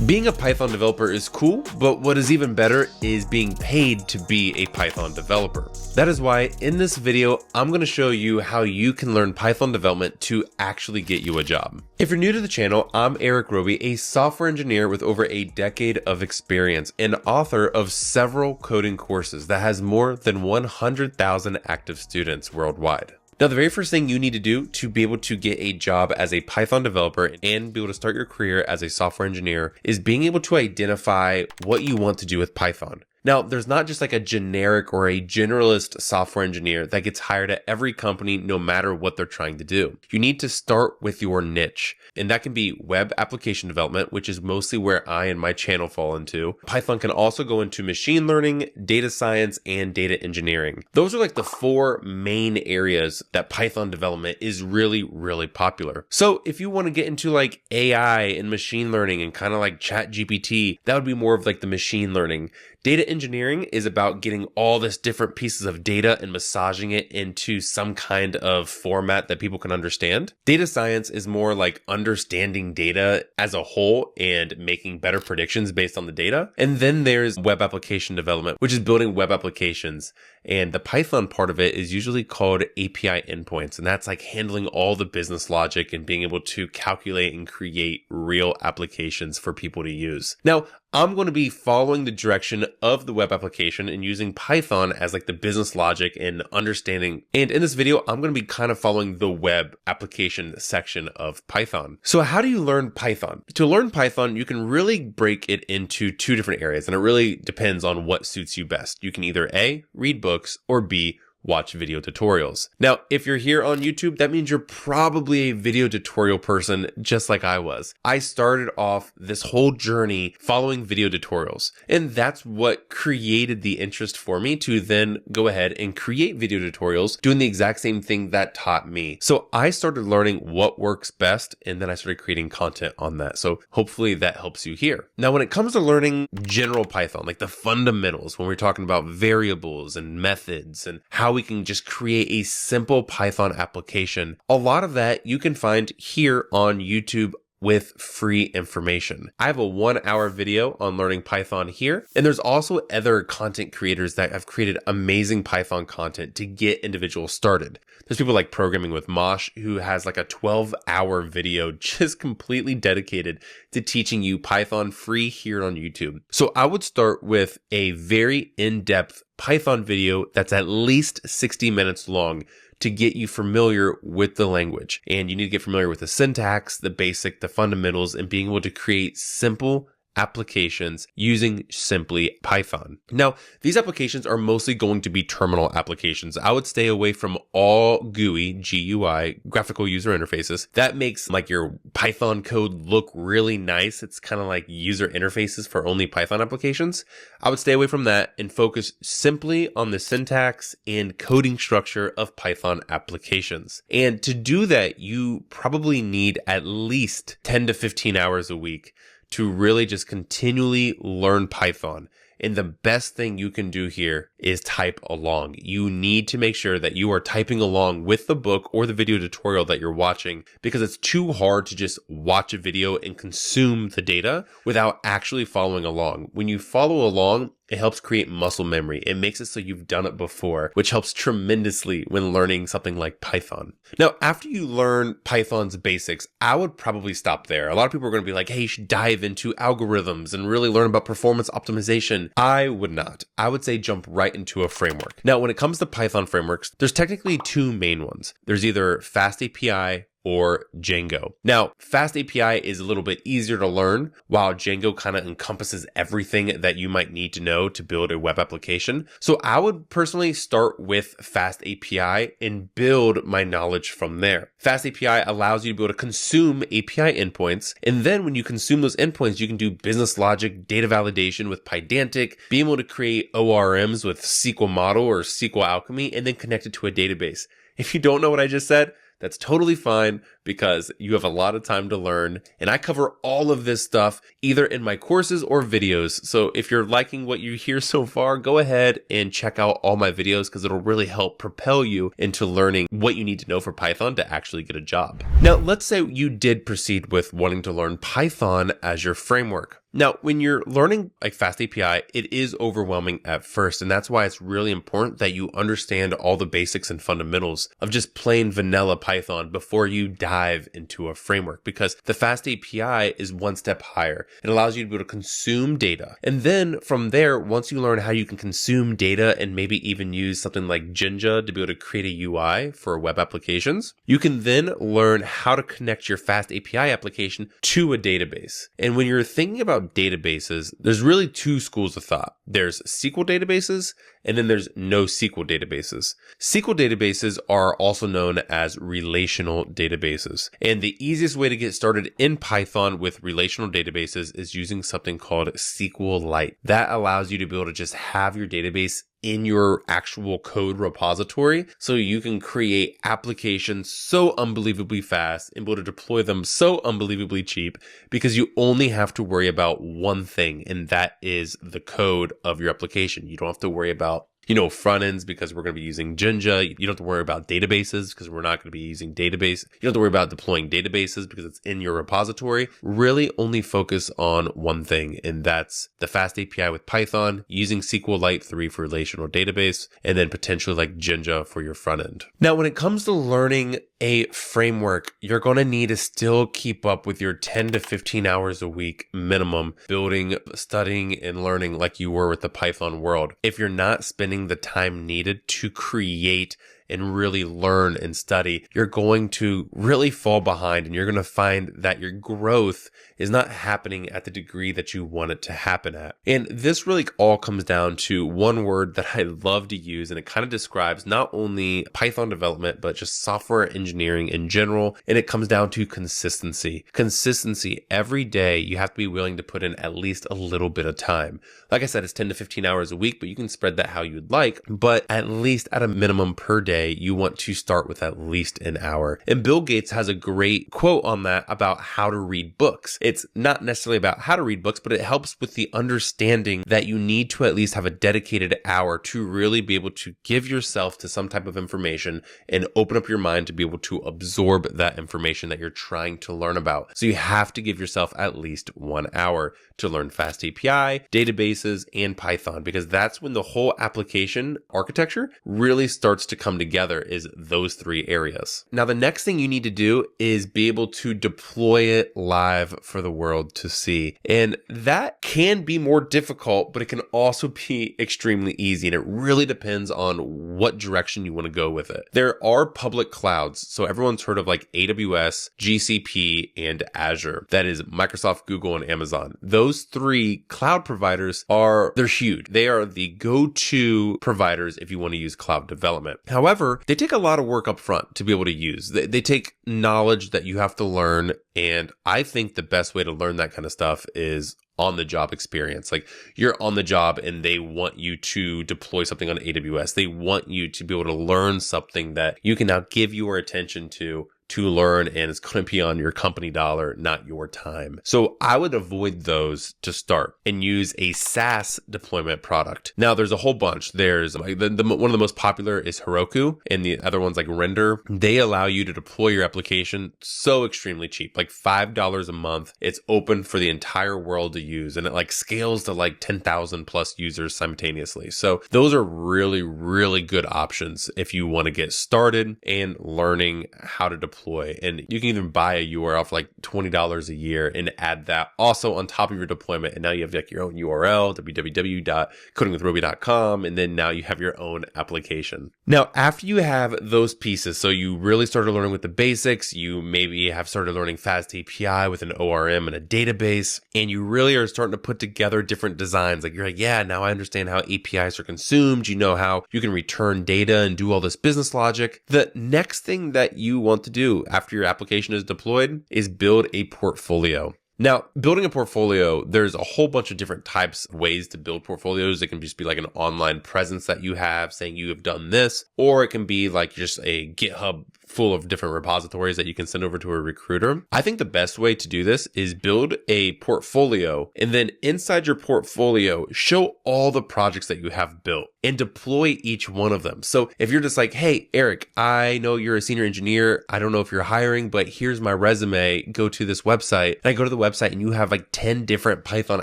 Being a Python developer is cool, but what is even better is being paid to be a Python developer. That is why in this video, I'm going to show you how you can learn Python development to actually get you a job. If you're new to the channel, I'm Eric Roby, a software engineer with over a decade of experience and author of several coding courses that has more than 100,000 active students worldwide. Now, the very first thing you need to do to be able to get a job as a Python developer and be able to start your career as a software engineer is being able to identify what you want to do with Python. Now, there's not just like a generic or a generalist software engineer that gets hired at every company no matter what they're trying to do. You need to start with your niche, and that can be web application development, which is mostly where I and my channel fall into. Python can also go into machine learning, data science, and data engineering. Those are like the four main areas that Python development is really popular. So if you want to get into like AI and machine learning and kind of like ChatGPT, that would be more of like the machine learning. Data engineering is about getting all this different pieces of data and massaging it into some kind of format that people can understand. Data science is more like understanding data as a whole and making better predictions based on the data. And then there's web application development, which is building web applications. And the Python part of it is usually called API endpoints. And that's like handling all the business logic and being able to calculate and create real applications for people to use. Now, I'm going to be following the direction of the web application and using Python as like the business logic and understanding. And in this video, I'm going to be kind of following the web application section of Python. So how do you learn Python? To learn Python, you can really break it into two different areas, and it really depends on what suits you best. You can either A, read books, or B, watch video tutorials. Now, if you're here on YouTube, that means you're probably a video tutorial person, just like I was. I started off this whole journey following video tutorials, and that's what created the interest for me to then go ahead and create video tutorials, doing the exact same thing that taught me. So I started learning what works best, and then I started creating content on that. So hopefully that helps you here. Now, when it comes to learning general Python, like the fundamentals, when we're talking about variables and methods and how we can just create a simple Python application, a lot of that you can find here on YouTube with free information. I have a 1-hour video on learning Python here, and there's also other content creators that have created amazing Python content to get individuals started. There's people like Programming with Mosh, who has like a 12-hour video just completely dedicated to teaching you Python free here on YouTube. So I would start with a very in-depth Python video that's at least 60 minutes long to get you familiar with the language. And you need to get familiar with the syntax, the basic, the fundamentals, and being able to create simple applications using simply Python. Now, these applications are mostly going to be terminal applications. I would stay away from all GUI, GUI, graphical user interfaces. That makes like your Python code look really nice. It's kind of like user interfaces for only Python applications. I would stay away from that and focus simply on the syntax and coding structure of Python applications. And to do that, you probably need at least 10 to 15 hours a week to really just continually learn Python. And the best thing you can do here is type along. You need to make sure that you are typing along with the book or the video tutorial that you're watching, because it's too hard to just watch a video and consume the data without actually following along. When you follow along, it helps create muscle memory. It makes it so you've done it before, which helps tremendously when learning something like Python. Now, after you learn Python's basics, I would probably stop there. A lot of people are going to be like, hey, you should dive into algorithms and really learn about performance optimization. I would not. I would say jump right into a framework. Now, when it comes to Python frameworks, there's technically two main ones. There's either FastAPI or Django. Now, FastAPI is a little bit easier to learn, while Django kind of encompasses everything that you might need to know to build a web application. So I would personally start with FastAPI and build my knowledge from there. FastAPI allows you to be able to consume API endpoints, and then when you consume those endpoints, you can do business logic, data validation with Pydantic, being able to create ORMs with SQL Model or SQL Alchemy, and then connect it to a database. If you don't know what I just said, that's totally fine because you have a lot of time to learn. And I cover all of this stuff either in my courses or videos. So if you're liking what you hear so far, go ahead and check out all my videos because it'll really help propel you into learning what you need to know for Python to actually get a job. Now, let's say you did proceed with wanting to learn Python as your framework. Now, when you're learning like FastAPI, it is overwhelming at first, and that's why it's really important that you understand all the basics and fundamentals of just plain vanilla Python before you dive into a framework, because the FastAPI is one step higher. It allows you to be able to consume data. And then from there, once you learn how you can consume data and maybe even use something like Jinja to be able to create a UI for web applications, you can then learn how to connect your FastAPI application to a database. And when you're thinking about databases, there's really two schools of thought. There's SQL databases, and then there's NoSQL databases. SQL databases are also known as relational databases. And the easiest way to get started in Python with relational databases is using something called SQLite. That allows you to be able to just have your database in your actual code repository so you can create applications so unbelievably fast and be able to deploy them so unbelievably cheap because you only have to worry about one thing, and that is the code of your application. You don't have to worry about front ends because we're going to be using Jinja. You don't have to worry about databases because we're not going to be using database. You don't have to worry about deploying databases because it's in your repository. Really only focus on one thing, and that's the FastAPI with Python, using SQLite 3 for relational database, and then potentially like Jinja for your front end. Now, when it comes to learning a framework, you're going to need to still keep up with your 10 to 15 hours a week minimum building, studying, and learning like you were with the Python world. If you're not spending the time needed to create and really learn and study, you're going to really fall behind, and you're going to find that your growth is not happening at the degree that you want it to happen at. And this really all comes down to one word that I love to use, and it kind of describes not only Python development, but just software engineering in general. And it comes down to consistency. Consistency. Every day, you have to be willing to put in at least a little bit of time. Like I said, it's 10 to 15 hours a week, but you can spread that how you'd like. But at least at a minimum per day, you want to start with at least an hour. And Bill Gates has a great quote on that about how to read books. It's not necessarily about how to read books, but it helps with the understanding that you need to at least have a dedicated hour to really be able to give yourself to some type of information and open up your mind to be able to absorb that information that you're trying to learn about. So you have to give yourself at least 1 hour to learn FastAPI, databases, and Python, because that's when the whole application architecture really starts to come together, is those three areas. Now, the next thing you need to do is be able to deploy it live for the world to see. And that can be more difficult, but it can also be extremely easy. And it really depends on what direction you want to go with it. There are public clouds. So everyone's heard of like AWS, GCP, and Azure. That is Microsoft, Google, and Amazon. Those three cloud providers they're huge. They are the go-to providers if you want to use cloud development. However, they take a lot of work up front to be able to use. They take knowledge that you have to learn. And I think the best way to learn that kind of stuff is on the job experience. Like, you're on the job and they want you to deploy something on AWS. They want you to be able to learn something that you can now give your attention to learn, and it's going to be on your company dollar, not your time. So I would avoid those to start and use a SaaS deployment product. Now, there's a whole bunch. There's one of the most popular is Heroku, and the other ones like Render. They allow you to deploy your application so extremely cheap, like $5 a month. It's open for the entire world to use, and it like scales to like 10,000 plus users simultaneously. So those are really, really good options if you want to get started and learning how to deploy. And you can even buy a URL for like $20 a year and add that also on top of your deployment. And now you have like your own URL, www.codingwithroby.com. And then now you have your own application. Now, after you have those pieces, so you really started learning with the basics, you maybe have started learning FastAPI with an ORM and a database, and you really are starting to put together different designs. Like, you're like, yeah, now I understand how APIs are consumed. You know how you can return data and do all this business logic. The next thing that you want to do after your application is deployed is build a portfolio. Now, building a portfolio, there's a whole bunch of different types of ways to build portfolios. It can just be like an online presence that you have saying you have done this, or it can be like just a GitHub full of different repositories that you can send over to a recruiter. I think the best way to do this is build a portfolio, and then inside your portfolio, show all the projects that you have built and deploy each one of them. So if you're just like, hey, Eric, I know you're a senior engineer. I don't know if you're hiring, but here's my resume. Go to this website. And I go to the website and you have like 10 different Python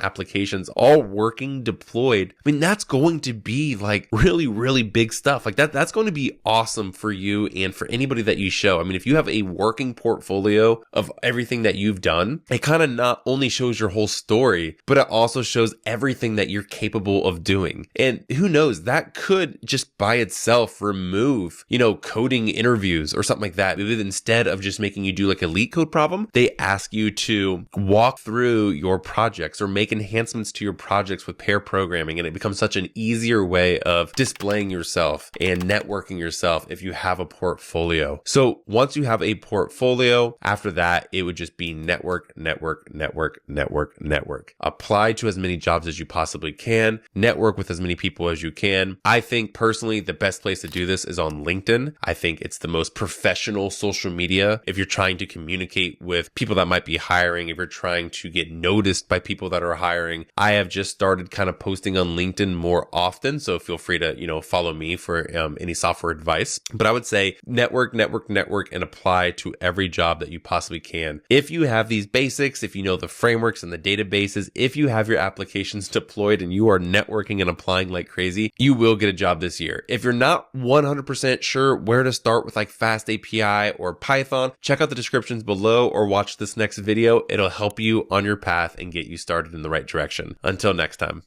applications all working, deployed. I mean, that's going to be like really, really big stuff. Like that's going to be awesome for you and for anybody that you show. I mean, if you have a working portfolio of everything that you've done, it kind of not only shows your whole story, but it also shows everything that you're capable of doing. And who knows, that could just by itself remove, coding interviews or something like that. Maybe instead of just making you do like a leak code problem, they ask you to walk through your projects or make enhancements to your projects with pair programming. And it becomes such an easier way of displaying yourself and networking yourself if you have a portfolio. So once you have a portfolio, after that, it would just be network. Apply to as many jobs as you possibly can. Network with as many people as you can. I think personally, the best place to do this is on LinkedIn. I think it's the most professional social media if you're trying to communicate with people that might be hiring, if you're trying to get noticed by people that are hiring. I have just started kind of posting on LinkedIn more often, so feel free to, follow me for any software advice. But I would say network, and apply to every job that you possibly can. If you have these basics, if you know the frameworks and the databases, if you have your applications deployed and you are networking and applying like crazy, you will get a job this year. If you're not 100% sure where to start with like Fast API or Python, check out the descriptions below or watch this next video. It'll help you on your path and get you started in the right direction. Until next time.